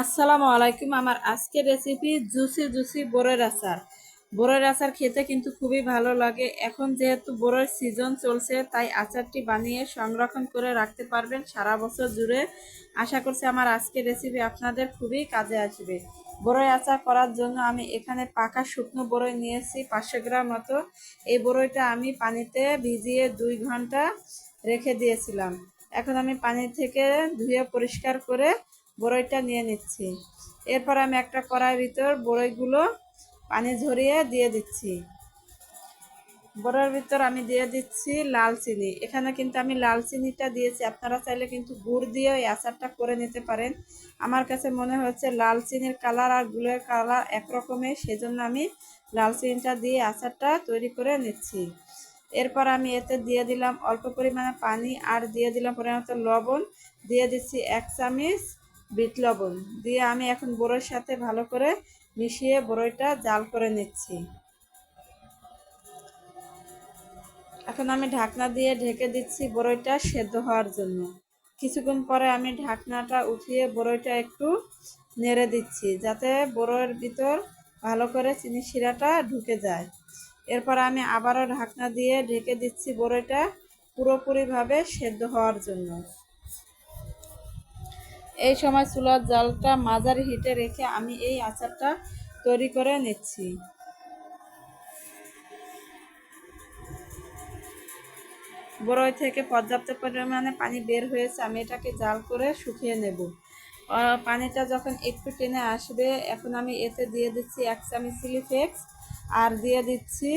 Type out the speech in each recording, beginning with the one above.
আসসালামু আলাইকুম। আমার আজকের রেসিপি জুসি জুসি বড়ের আচার। বড়ের আচার খেতে কিন্তু খুবই ভালো লাগে। এখন যেহেতু বড়ের সিজন চলছে, তাই আচারটি বানিয়ে সংরক্ষণ করে রাখতে পারবেন সারা বছর জুড়ে। আশা করছি আমার আজকের রেসিপি আপনাদের খুবই কাজে আসবে। বড়ই আচার করার জন্য আমি এখানে পাকা শুকনো বড়ই নিয়েছি 500 গ্রাম মতো। এই বড়ইটা আমি পানিতে ভিজিয়ে 2 ঘন্টা রেখে দিয়েছিলাম। এখন আমি পানি থেকে ধুয়ে পরিষ্কার করে বড়ইটা নিয়ে নিচ্ছি। এরপর আমি একটা কড়াইয়ের ভিতর বড়ইগুলো পানি ঝরিয়ে দিয়ে দিচ্ছি। বড়ার ভিতর আমি দিয়ে দিচ্ছি লাল চিনি। এখানে কিন্তু আমি লাল চিনিটা দিয়েছি, আপনারা চাইলে কিন্তু গুড় দিয়ে এই আচারটা করে নিতে পারেন। আমার কাছে মনে হচ্ছে লাল চিনির কালার আর গুড়ের কালার একরকমের, সেজন্য আমি লাল চিনিটা দিয়ে আচারটা তৈরি করে নিচ্ছি। এরপর আমি এতে দিয়ে দিলাম অল্প পরিমাণে পানি আর দিয়ে দিলাম পরিমাণ লবণ, দিয়ে দিচ্ছি 1 চামচ বিট লবণ দিয়ে আমি এখন বড়ইয়ের সাথে ভালো করে মিশিয়ে বড়ইটা জাল করে নিচ্ছি। এখন আমি ঢাকনা দিয়ে ঢেকে দিচ্ছি বড়ইটা সেদ্ধ হওয়ার জন্য। কিছুক্ষণ পরে আমি ঢাকনাটা উঠিয়ে বড়ইটা একটু নেড়ে দিচ্ছি, যাতে বড়ইয়ের ভিতর ভালো করে চিনি শিরাটা ঢুকে যায়। এরপর আমি আবারও ঢাকনা দিয়ে ঢেকে দিচ্ছি বড়ইটা পুরোপুরিভাবে সেদ্ধ হওয়ার জন্য। এই সময় চুলার জালটা মাঝারি হিটে রেখে আমি এই আচারটা তৈরি করে নিচ্ছি। বড়ই থেকে পর্যাপ্ত পরিমাণে পানি বের হয়েছে, আমি এটাকে জাল করে শুকিয়ে নেব। পানিটা যখন একটু টেনে আসবে, এখন আমি এতে দিয়ে দিচ্ছি 1 চামচ চিলি ফ্লেক্স আর দিয়ে দিচ্ছি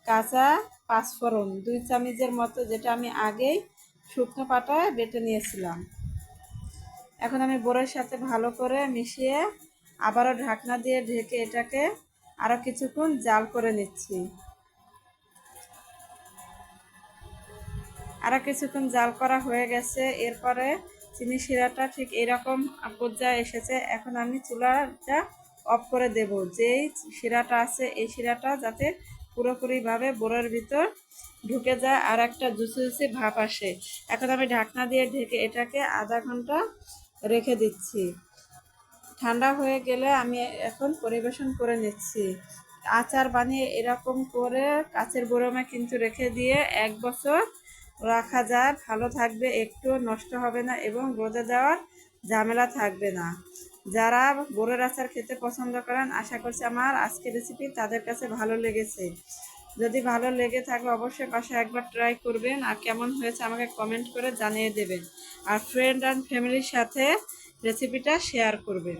কাঁচা পাঁচফোড়ন 2 চামচের মতো, যেটা আমি আগেই শুকনো পাটায় বেটে নিয়েছিলাম। এখন আমি বড়ইয়ের সাথে ভালো করে মিশিয়ে আবারও ঢাকনা দিয়ে ঢেকে এটাকে আরও কিছুক্ষণ জাল করে নিচ্ছি। আরও কিছুক্ষণ জাল করা হয়ে গেছে। এরপরে চিনি শিরাটা ঠিক এরকম পর্যায়ে এসেছে। এখন আমি চুলাটা অফ করে দেব। যেই শিরাটা আছে এই শিরাটা যাতে পুরোপুরিভাবে বড়ের ভিতর ঢুকে যায় আর একটা জুসি জুসি ভাব আসে। এখন আমি ঢাকনা দিয়ে ঢেকে এটাকে আধা ঘন্টা রেখে দিচ্ছি। ঠান্ডা হয়ে গেলে আমি এখন পরিবেশন করে নিচ্ছি। আচার বানিয়ে এরকম করে কাচের বয়মে কিন্তু রেখে দিয়ে 1 বছর রাখা যায়, ভালো থাকবে, একটু নষ্ট হবে না এবং রোদে দেওয়ার ঝামেলা থাকবে না। যারা বড়ের আচার খেতে পছন্দ করেন, আশা করছি আমার আজকের রেসিপি তাদের কাছে ভালো লেগেছে। যদি ভালো লেগে থাকে অবশ্যই বাসায় একবার ট্রাই করবেন, আর কেমন হয়েছে আমাকে কমেন্ট করে জানিয়ে দেবেন। আর ফ্রেন্ড অ্যান্ড ফ্যামিলির সাথে রেসিপিটা শেয়ার করবেন।